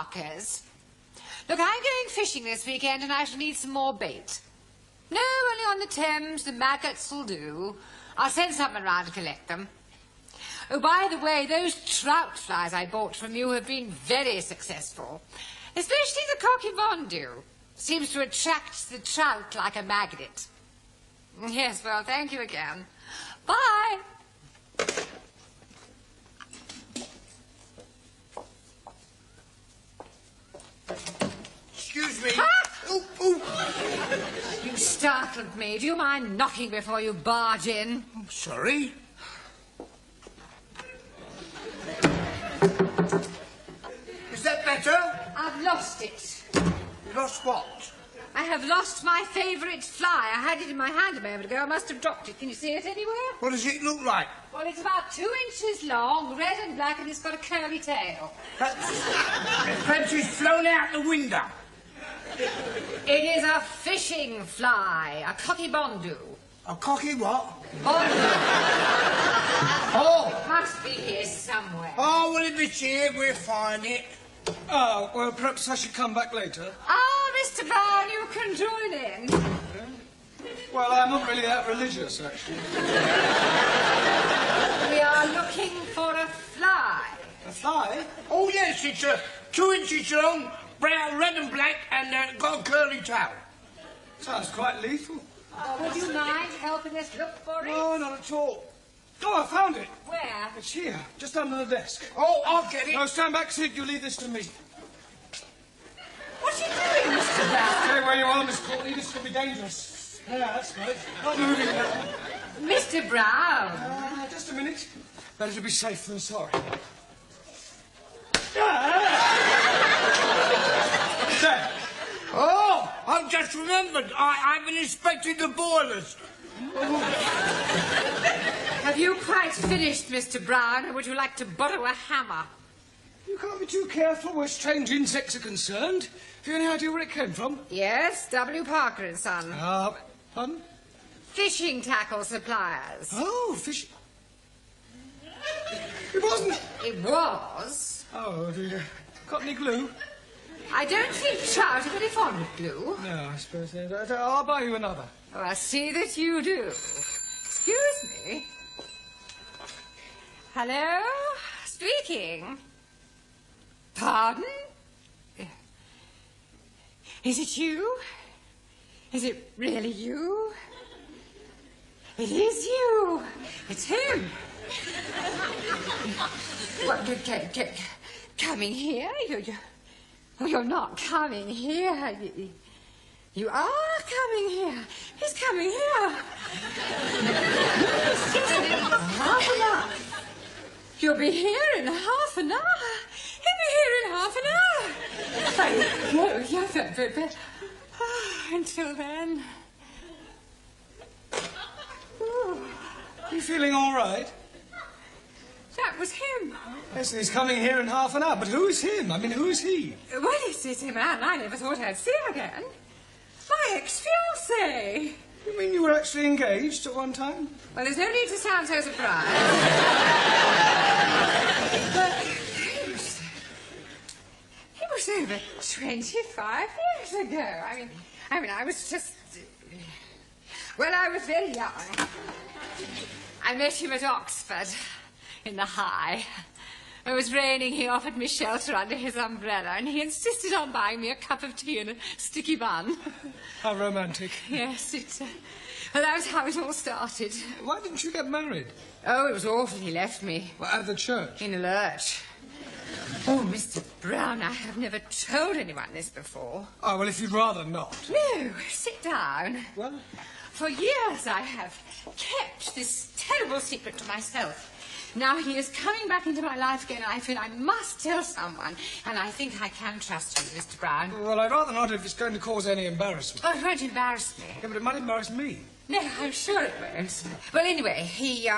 Parkers. Look, I'm going fishing this weekend and I shall need some more bait. No, only on the Thames. The maggots will do. I'll send someone round to collect them. Oh, by the way, those trout flies I bought from you have been very successful. Especially the cocky bondu. Seems to attract the trout like a magnet. Yes, well, thank you again. Bye. Excuse me. Ah! Ooh, ooh. You startled me. Do you mind knocking before you barge in? I'm sorry. Is that better? I've lost it. You lost what? I have lost my favourite fly. I had it in my hand a moment ago. I must have dropped it. Can you see it anywhere? What does it look like? Well, it's about 2 inches long, red and black, and it's got a curly tail. Perhaps it's flown out the window. It is a fishing fly, a cocky bondu. A cocky what? Bondu. Oh! It must be here somewhere. Oh, well, if it's here, we'll find it. Oh, well, perhaps I should come back later. Ah, Mr. Brown, you can join in. Well, I'm not really that religious, actually. We are looking for a fly. A fly? Oh, yes, it's 2 inches long, brown, red and black, and got a curly tail. Sounds quite lethal. Would you mind helping us look for it? No, not at all. Oh, I found it. Where? It's here, just under the desk. Oh, I'll get it. No, stand back, Sid. You leave this to me. What are you doing, Mr. Brown? Stay where you are, Miss Courtney. This could be dangerous. Yeah, that's right. Not moving now. Mr. Brown. Just a minute. Better to be safe than sorry. There. Oh, I've just remembered. I haven't inspected the boilers. Have you quite finished, Mr. Brown, or would you like to borrow a hammer? You can't be too careful where strange insects are concerned. Have you any idea where it came from? Yes, W. Parker and Son. Pardon? Fishing tackle suppliers. Oh, fish. It wasn't. It was. Oh, have you got any glue? I don't think trout are very fond of glue. No, I suppose they don't. I'll buy you another. Oh, I see that you do. Excuse me. Hello? Speaking. Pardon? Is it you? Is it really you? It is you. It's him. What, coming here? You're not coming here. You are coming here. He's coming here. Half an hour. You'll be here in half an hour. He'll be here in half an hour. No, until then. You feeling all right? That was him. Yes, he's coming here in half an hour. But who is him? I mean, who is he? Well, it's a man I never thought I'd see again. My ex-fiancé. You mean you were actually engaged at one time? Well, there's no need to sound so surprised. But he was over 25 years ago. I mean, I was just... Well, I was very young. I met him at Oxford, in the High. It was raining. He offered me shelter under his umbrella, and he insisted on buying me a cup of tea and a sticky bun. How romantic. Yes, well, that was how it all started. Why didn't you get married? Oh, it was awful. He left me. Well, at the church? In a lurch. Oh, Mr. Brown, I have never told anyone this before. Oh, well, if you'd rather not. No, sit down. Well? For years I have kept this terrible secret to myself. Now he is coming back into my life again, and I feel I must tell someone. And I think I can trust you, Mr. Brown. Well, I'd rather not if it's going to cause any embarrassment. Oh, it won't embarrass me. Yeah, but it might embarrass me. No, I'm sure it won't. Well, anyway, he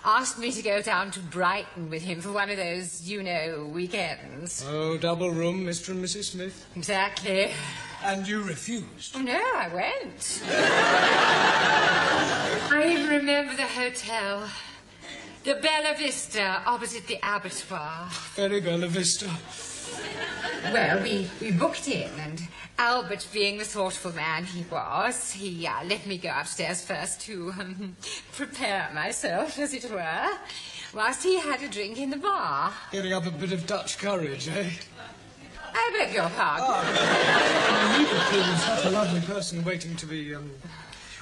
asked me to go down to Brighton with him for one of those, you know, weekends. Oh, double room, Mr. and Mrs. Smith. Exactly. And you refused? Oh, no, I went. I even remember the hotel. The Bella Vista, opposite the abattoir. Very Bella Vista. Well, we booked in, and Albert, being the thoughtful man he was, he let me go upstairs first to prepare myself, as it were, whilst he had a drink in the bar. Getting up a bit of Dutch courage, eh? I beg your pardon. He was such a lovely person waiting to be,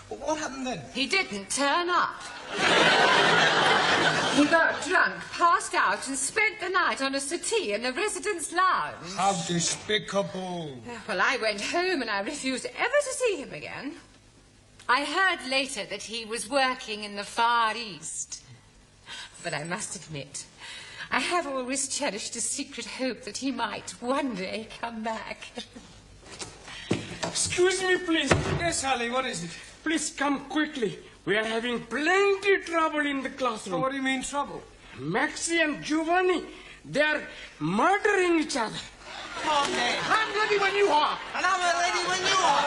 What happened then? He didn't turn up. He got drunk, passed out, and spent the night on a settee in the residence lounge. How despicable. Well, I went home and I refused ever to see him again. I heard later that he was working in the Far East. But I must admit, I have always cherished a secret hope that he might one day come back. Excuse me, please. Yes, Harley, what is it? Please come quickly. We are having plenty trouble in the classroom. What do you mean, trouble? Maxie and Giovanni, they are murdering each other. Come on, then. I'm ready when you are. And I'm ready when you are.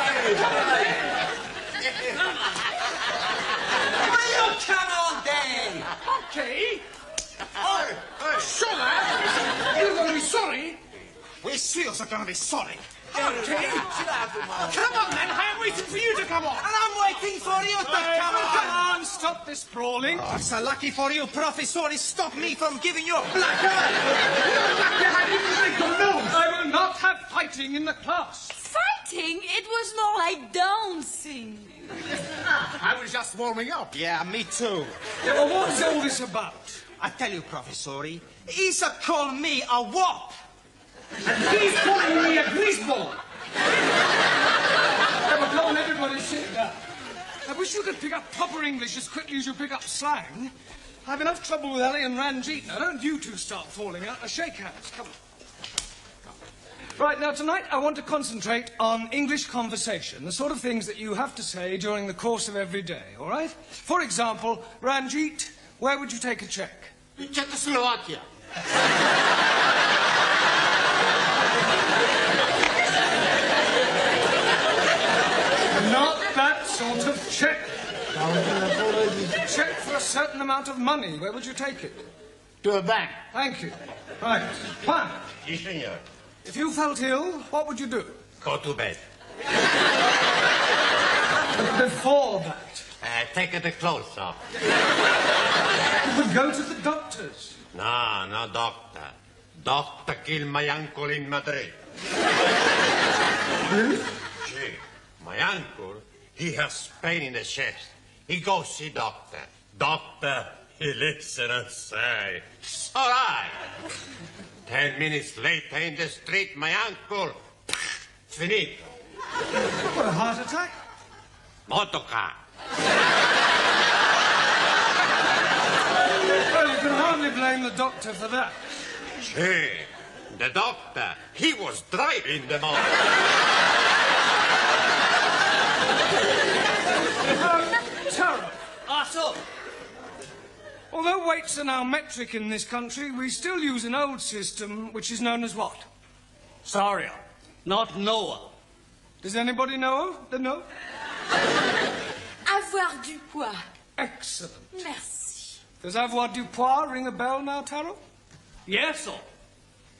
Will you come on, then? Okay. Oh, Shut up. You're going to be sorry. we serious are going to be sorry. Okay. Come on, then. I'm waiting for you to come on. And I'm waiting for you to come on. Come on, stop this brawling. Oh, so lucky for you, Professor, it stopped me from giving you a black eye. I will not have fighting in the class. Fighting? It was more like dancing. I was just warming up. Yeah, me too. Yeah, well, what is all this about? I tell you, Professor, he's called me a wop. And he's calling me a greaseball. Yeah, but come on, everybody sit down. I wish you could pick up proper English as quickly as you pick up slang. I've enough trouble with Ali and Ranjit. Now, don't you two start falling out. Now, shake hands. Come on. Right, now, tonight I want to concentrate on English conversation, the sort of things that you have to say during the course of every day, all right? For example, Ranjit, where would you take a check? Czechoslovakia. Not that sort of check. A check for a certain amount of money. Where would you take it? To a bank. Thank you. Right. One. Yes, senor. If you felt ill, what would you do? Go to bed. But before that, Take the clothes off. you would go to the doctors. No, no, doctor. Doctor killed my uncle in Madrid. Really? See, my uncle, he has pain in the chest. He goes see doctor. Doctor, he listen and say, it's all right. 10 minutes later in the street, my uncle, finito. What, a heart attack? Motorcar. Well, you can hardly blame the doctor for that. See, the doctor, he was driving the motor. Tara, Also, although weights are now metric in this country, we still use an old system which is known as what? sorry, not Noah. Does anybody know the note? Avoir du poids. Excellent. Merci. Does avoir du poids ring a bell now, Taro? Yes, sir.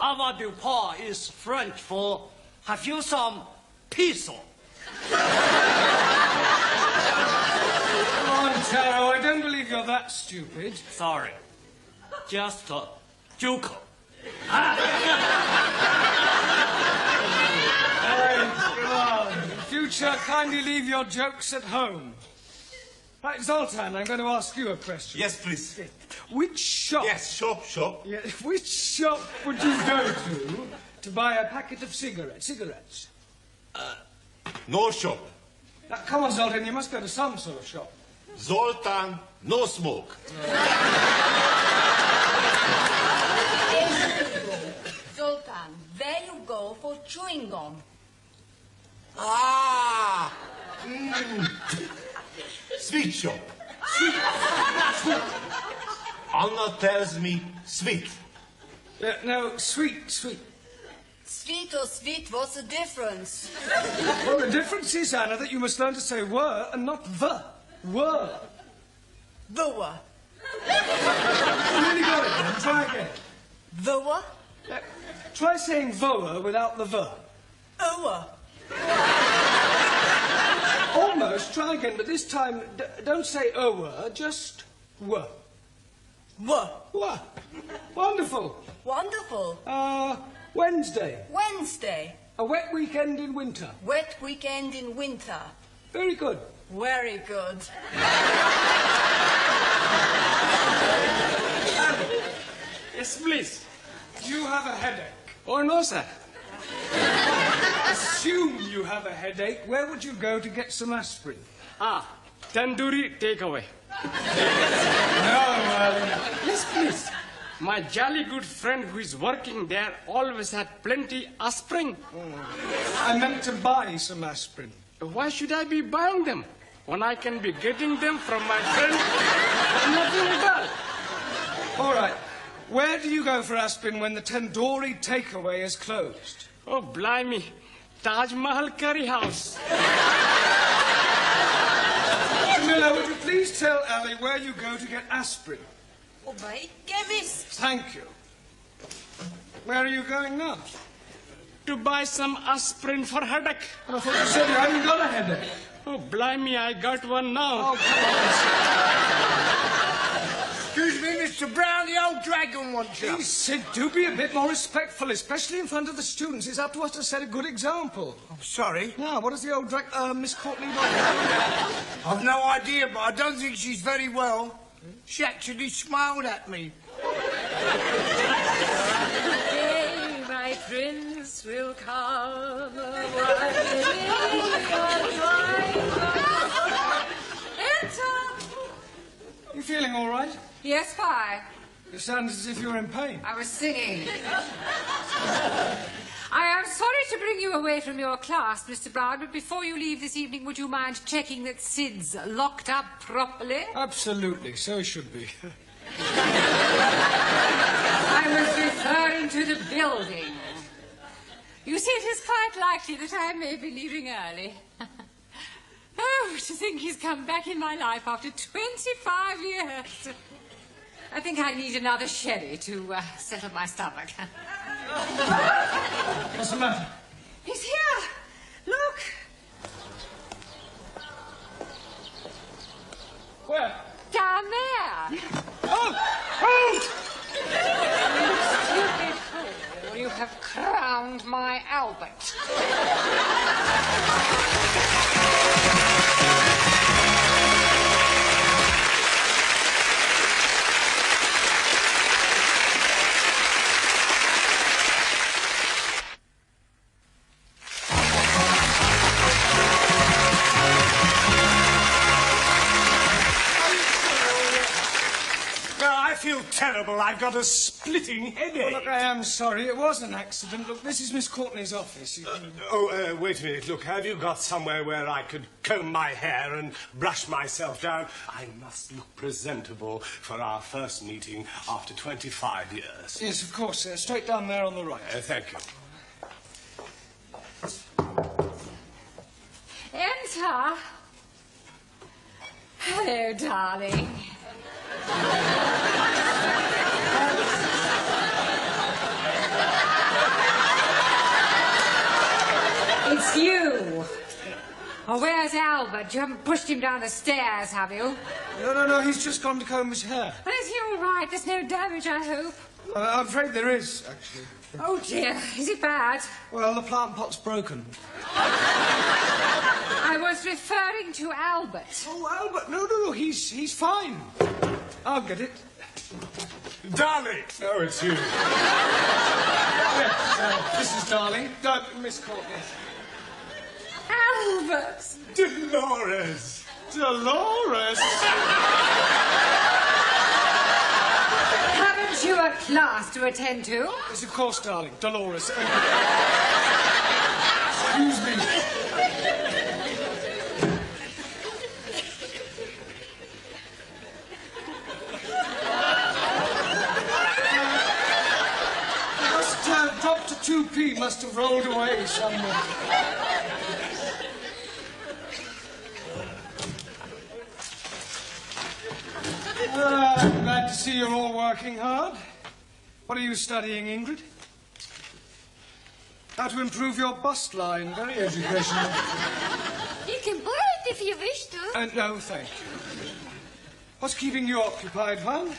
Avoir du poids is French for have you some pizza? Come on, Taro, I don't believe you're that stupid. Sorry. Just a joke. In future, kindly leave your jokes at home. Right, Zoltan, I'm going to ask you a question. Yes, please. Which shop... Yes, shop. Yeah, which shop would you go to buy a packet of cigarettes? No shop. Now, come on, Zoltan, you must go to some sort of shop. Zoltan, no smoke. Zoltan, where you go for chewing gum? Ah! Sweet shop. Sweet. Anna tells me sweet. No, sweet. Sweet or sweet, what's the difference? Well, the difference is, Anna, that you must learn to say were and not the. Were. The what? You really got it, then. Try again. The what? Try saying voa without the ver. Oa. Almost. Try again, but this time don't say oa, just wa. Wa. Wa. Wonderful. Wonderful. Wednesday. Wednesday. A wet weekend in winter. Wet weekend in winter. Very good. Very good. Yes, please. You have a headache. Oh, no, sir. Assume you have a headache. Where would you go to get some aspirin? Tandoori takeaway. Yes, please. My jolly good friend who is working there always had plenty aspirin. I meant to buy some aspirin. Why should I be buying them when I can be getting them from my friend? Nothing at all. All right. Where do you go for aspirin when the tandoori takeaway is closed? Oh, blimey. Taj Mahal Curry House. Camilla, would you please tell Ali where you go to get aspirin? Oh, my chemist. Thank you. Where are you going now? To buy some aspirin for headache. I thought you said you hadn't got a headache. Oh, blimey, I got one now. Oh, come Excuse me, Mr. Brown, the old dragon wants on. you. Please, Sid, do be a bit more respectful, especially in front of the students. It's up to us to set a good example. I'm sorry. Now, what does the old Miss Courtney do? I've no idea, but I don't think she's very well. She actually smiled at me. Today my prince will come. Enter. You feeling all right? Yes, why? You sound as if you're in pain. I was singing. I am sorry to bring you away from your class, Mr. Brown, but before you leave this evening, would you mind checking that Sid's locked up properly? Absolutely, so it should be. I was referring to the building. You see, it is quite likely that I may be leaving early. Oh, to think he's come back in my life after 25 years. I think I need another sherry to settle my stomach. What's the matter? He's here. Look. Where? Down there. Oh! Stupid fool. You have crowned my Albert. I feel terrible. I've got a splitting headache. Look, I am sorry. It was an accident. Look, this is Miss Courtney's office. Wait a minute. Look, have you got somewhere where I could comb my hair and brush myself down? I must look presentable for our first meeting after 25 years. Yes, of course. Straight down there on the right. Thank you. Enter. Hello, darling. It's you. Oh, where's Albert? You haven't pushed him down the stairs, have you? No. He's just gone to comb his hair. Well, is he all right? There's no damage, I hope. I'm afraid there is, actually. Oh, dear. Is it bad? Well, the plant pot's broken. I was referring to Albert. Oh, Albert. No. He's fine. I'll get it. Darling! Oh, it's you. Yes, this is Darling. Miss Courtney. Albert! Dolores! Dolores! Haven't you a class to attend to? Yes, of course, darling. Dolores. Excuse me. Dr. 2P must have rolled away somewhere. I'm glad to see you're all working hard. What are you studying, Ingrid? How to improve your bust line. Very educational. You can borrow it if you wish to. No, thank you. What's keeping you occupied, Juan?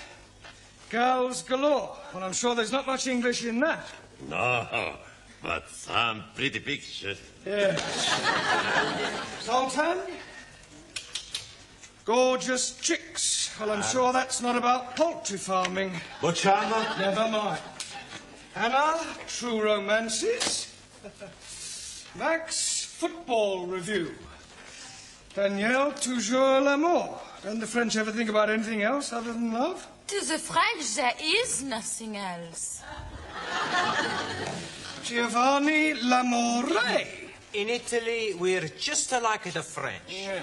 Girls galore. Well, I'm sure there's not much English in that. No, but some pretty pictures. Yes. Sultan? Gorgeous chicks. Well, I'm sure that's not about poultry farming. Bocciano? Never mind. Anna, true romances. Max, football review. Danielle, toujours l'amour. Don't the French ever think about anything else other than love? To the French, there is nothing else. Giovanni l'amore. In Italy, we're just like the French. Yeah.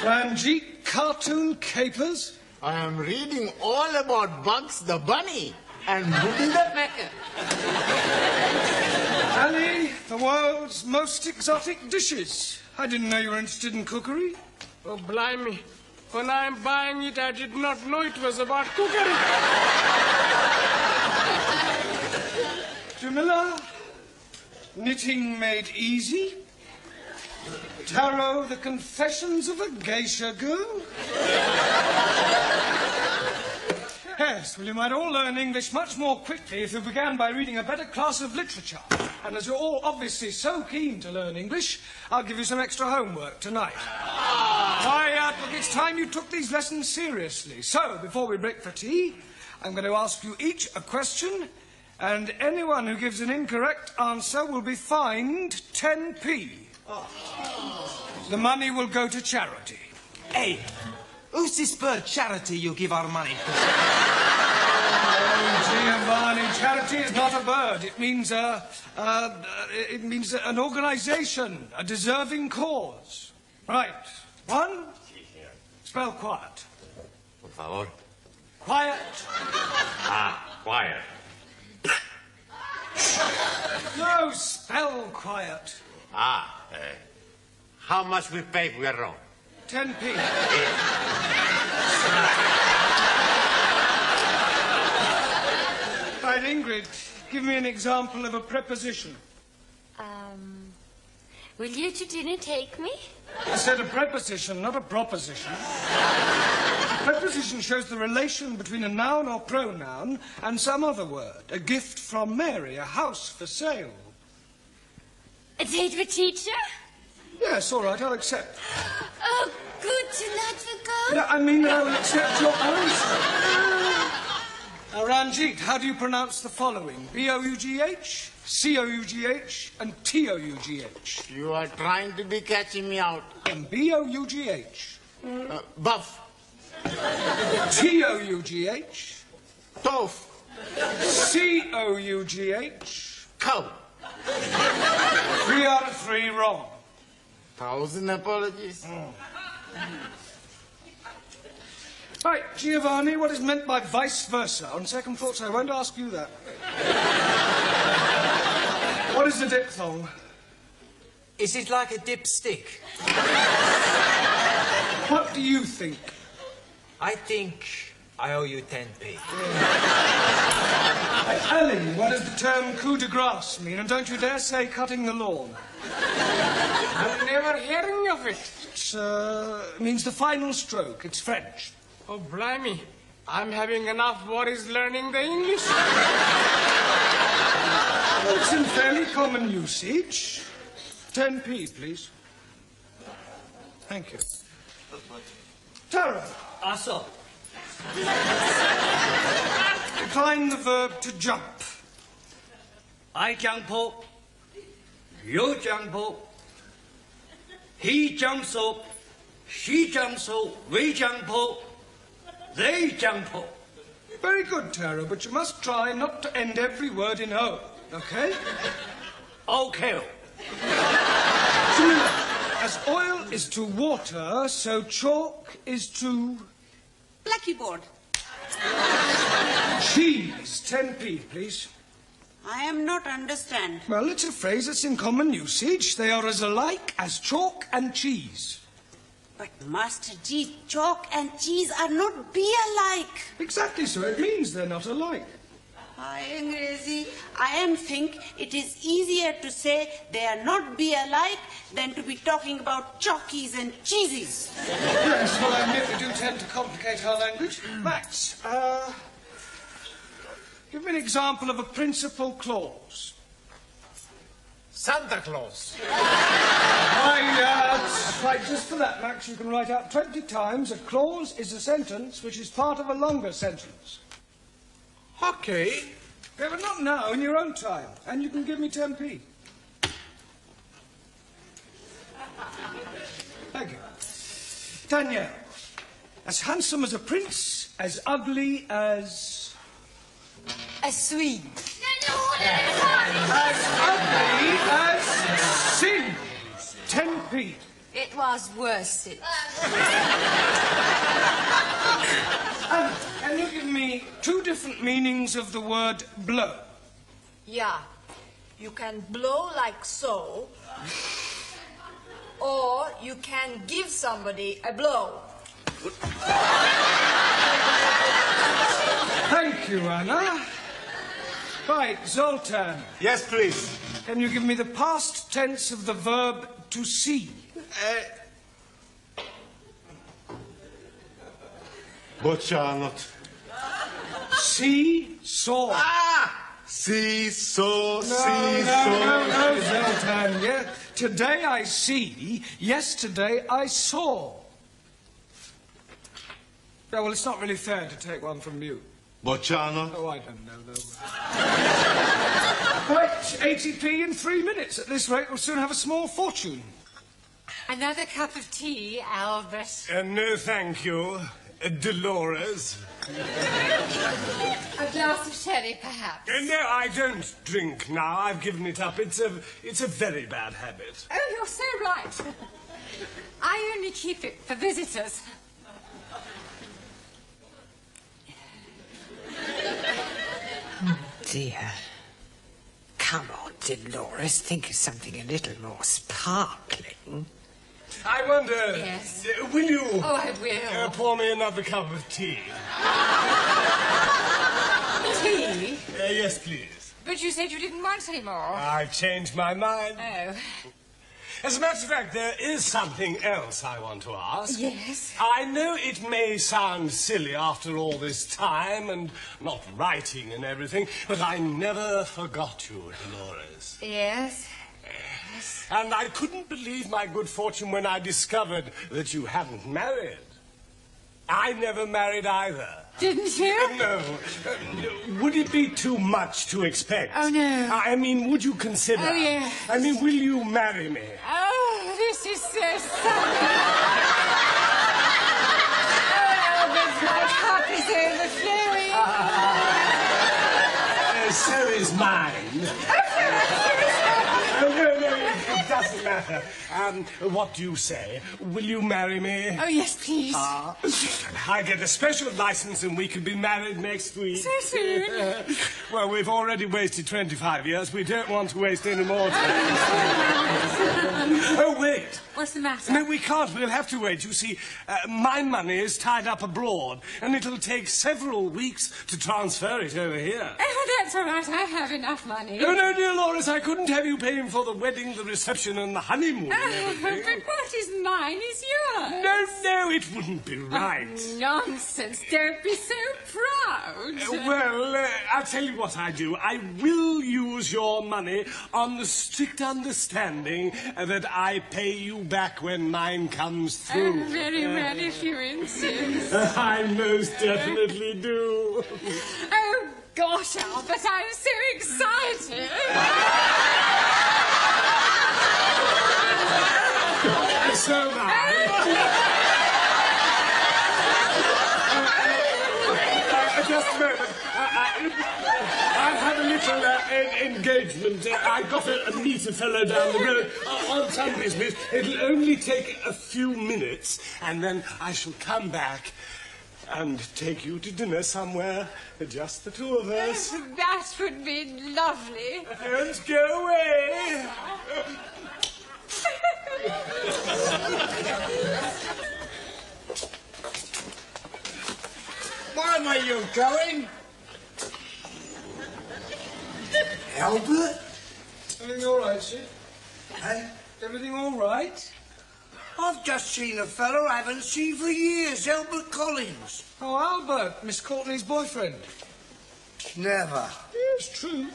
Ranjit, cartoon capers. I am reading all about Bugs the Bunny and Woody the Pecker. Ali, the world's most exotic dishes. I didn't know you were interested in cookery. Oh, blimey. When I'm buying it, I did not know it was about cookery. Jamila, knitting made easy. Tarot, the confessions of a geisha girl. Yes, well, you might all learn English much more quickly if you began by reading a better class of literature. And as you're all obviously so keen to learn English, I'll give you some extra homework tonight. Why, look, it's time you took these lessons seriously. So, before we break for tea, I'm going to ask you each a question, and anyone who gives an incorrect answer will be fined 10p. The money will go to charity. Hey, who's this bird charity you give our money to? Oh, Giovanni, charity is not a bird. It means an organization, a deserving cause. Right. One. Spell quiet. Por favor. Quiet. Quiet. No, spell quiet. How much we pay for your room? 10p. Right, Ingrid, give me an example of a preposition. Will you to dinner take me? I said a preposition, not a proposition. A preposition shows the relation between a noun or pronoun and some other word. A gift from Mary, a house for sale. A date with teacher? Yes, all right, I'll accept. Oh, good to not forget. No, I mean, I will accept your answer. Now, Ranjit, how do you pronounce the following? B-O-U-G-H, C-O-U-G-H, and T-O-U-G-H. You are trying to be catching me out. And B-O-U-G-H. Buff. T-O-U-G-H. Tough. C-O-U-G-H. Cow. 3 out of 3 wrong. 1,000 apologies. Right, Giovanni, what is meant by vice versa? On second thoughts, I won't ask you that. What is a diphthong? Is it like a dipstick? What do you think? I think I owe you 10p. Ali, what does the term coup de grace mean? And don't you dare say cutting the lawn. I'm never hearing of it. It means the final stroke. It's French. Oh, blimey. I'm having enough worries learning the English. Well, it's in fairly common usage. 10p, please. Thank you. Tara. Also, Decline the verb to jump. I jump up, you jump up, he jumps up, she jumps up, we jump up, they jump up. Very good, Tara, but you must try not to end every word in O, okay? Okay. Jamila, as oil is to water, so chalk is to... Blackboard. Cheese. 10p, please. I am not understand. Well, it's a phrase that's in common usage. They are as alike as chalk and cheese. But Master G, chalk and cheese are not be alike. Exactly so. It means they're not alike. Hi, Angrezi. I think it is easier to say they are not be alike than to be talking about chalkies and cheesies. Yes, well, I admit we do tend to complicate our language. Max, give me an example of a principal clause. Santa Claus. Right, just for that, Max, you can write out 20 times a clause is a sentence which is part of a longer sentence. Okay. Yeah, but not now, in your own time. And you can give me 10p. Thank you. Danielle, as handsome as a prince, as ugly as... A Swede. As ugly as sin. 10p. It was worth it. Can you give me 2 different meanings of the word blow? Yeah. You can blow like so, or you can give somebody a blow. Thank you, Anna. Right, Zoltan. Yes, please. Can you give me the past tense of the verb to see? Boccianot. See, saw. See, saw, No, Zoltan. Yeah. Today I see, yesterday I saw. Yeah, well, it's not really fair to take one from you. Bocciano. Oh, I don't know, though. Right, 80p in 3 minutes. At this rate, we'll soon have a small fortune. Another cup of tea, Albert. No, thank you. Dolores. A glass of sherry, perhaps. No, I don't drink now. I've given it up. It's a very bad habit. Oh, you're so right. I only keep it for visitors. Dear. Come on, Dolores, think of something a little more sparkling. I wonder... Yes. Will you... Oh, I will. Pour me another cup of tea? Tea? Yes, please. But you said you didn't want any more. I've changed my mind. Oh. As a matter of fact, there is something else I want to ask. Yes? I know it may sound silly after all this time and not writing and everything, but I never forgot you, Dolores. Yes? And I couldn't believe my good fortune when I discovered that you hadn't married. I never married either. Didn't you? No. Would it be too much to expect? Oh, no. I mean, would you consider? Oh, yes. I mean, will you marry me? Oh, this is so sunny. Oh, but my cup is overflowing. So is mine. Oh, no, it doesn't matter. What do you say? Will you marry me? Oh, yes, please. I get a special license and we can be married next week. So soon. Well, we've already wasted 25 years. We don't want to waste any more time. Oh, wait. What's the matter? No, we can't. We'll have to wait. You see, my money is tied up abroad, and it'll take several weeks to transfer it over here. Oh, that's all right. I have enough money. Oh, no, dear Loris, I couldn't have you paying for the wedding, the reception, and the honeymoon. Oh, but what is mine is yours. No, it wouldn't be right. Oh, nonsense. Don't be so proud. Well, I'll tell you what I do. I will use your money on the strict understanding that I pay you back when mine comes through. Oh, very well, if you insist. I most definitely do. Oh, gosh, Albert, I'm so excited. So am I. Just a moment. I have a little engagement. I got a meet a fellow down the road on some business. It'll only take a few minutes, and then I shall come back and take you to dinner somewhere. Just the two of us. That would be lovely. Don't go away. Why were you going? Albert? Everything all right, Sid? Hey? Everything all right? I've just seen a fellow I haven't seen for years, Albert Collins. Oh, Albert, Miss Courtney's boyfriend. Never. Yes, true.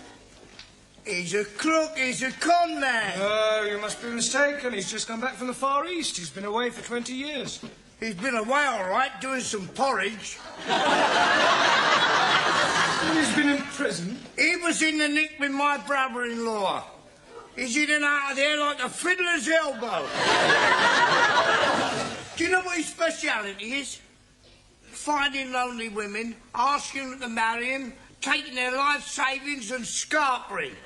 He's a crook, he's a con man. Oh, you must be mistaken. He's just come back from the Far East. He's been away for 20 years. He's been away all right, doing some porridge. He's been in prison. He was in the nick with my brother-in-law. He's in and out of there like a fiddler's elbow. Do you know what his speciality is? Finding lonely women, asking them to marry him, taking their life savings and scarpering.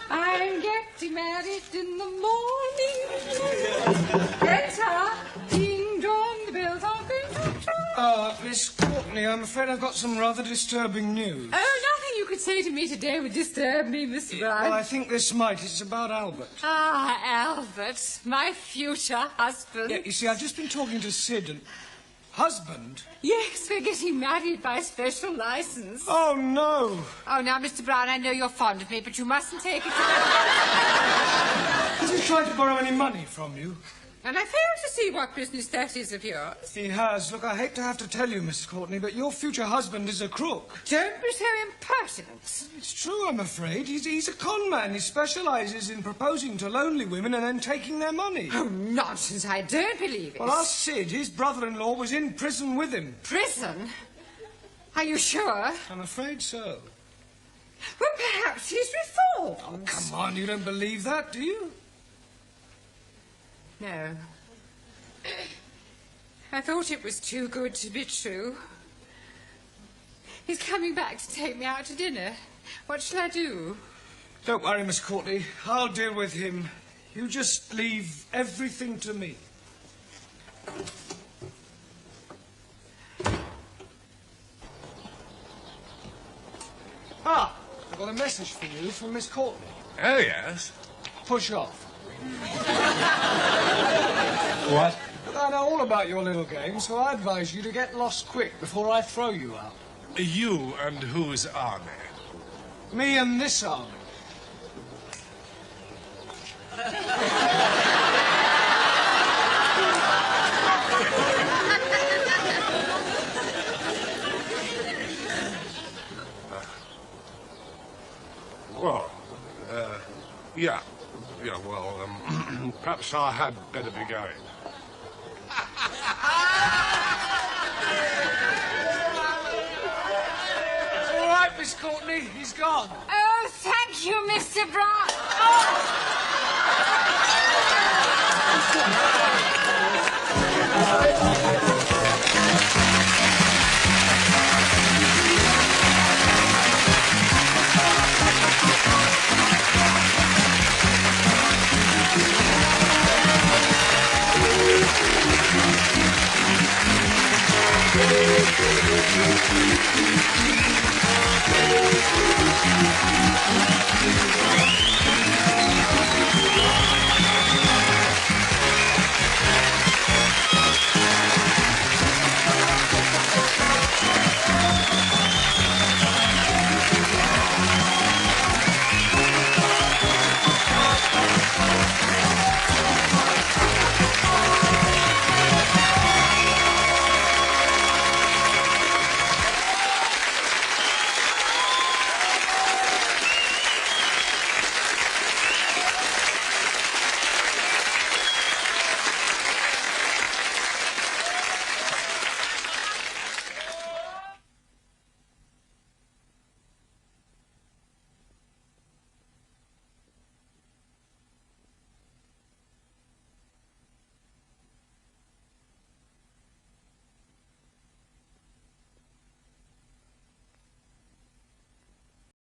I'm getting married in the morning. Enter, ding dong, the bells are going to try. Miss Courtney, I'm afraid I've got some rather disturbing news. Oh, nothing you could say to me today would disturb me, Mr. Brown. Well, I think this might. It's about Albert. Ah, Albert, my future husband. Yeah, you see, I've just been talking to Sid and... Husband? Yes, we're getting married by special license. Oh, no. Oh, now, Mr. Brown, I know you're fond of me, but you mustn't take it to... Has he tried to borrow any money from you? And I fail to see what business that is of yours. He has. Look, I hate to have to tell you, Miss Courtney, but your future husband is a crook. Don't be so impertinent. It's true, I'm afraid. He's a con man. He specialises in proposing to lonely women and then taking their money. Oh, nonsense. I don't believe it. Well, ask Sid. His brother-in-law was in prison with him. Prison? Are you sure? I'm afraid so. Well, perhaps he's reformed. Oh, come on. You don't believe that, do you? No. I thought it was too good to be true. He's coming back to take me out to dinner. What shall I do? Don't worry, Miss Courtney. I'll deal with him. You just leave everything to me. Ah, I've got a message for you from Miss Courtney. Oh, yes? Push off. What? I know all about your little game, so I advise you to get lost quick before I throw you out. You and whose army? Me and this army. Well, yeah. Yeah, well, perhaps I had better be going. It's all right, Miss Courtney. He's gone. Oh, thank you, Mr. Brown. Oh! Thank you.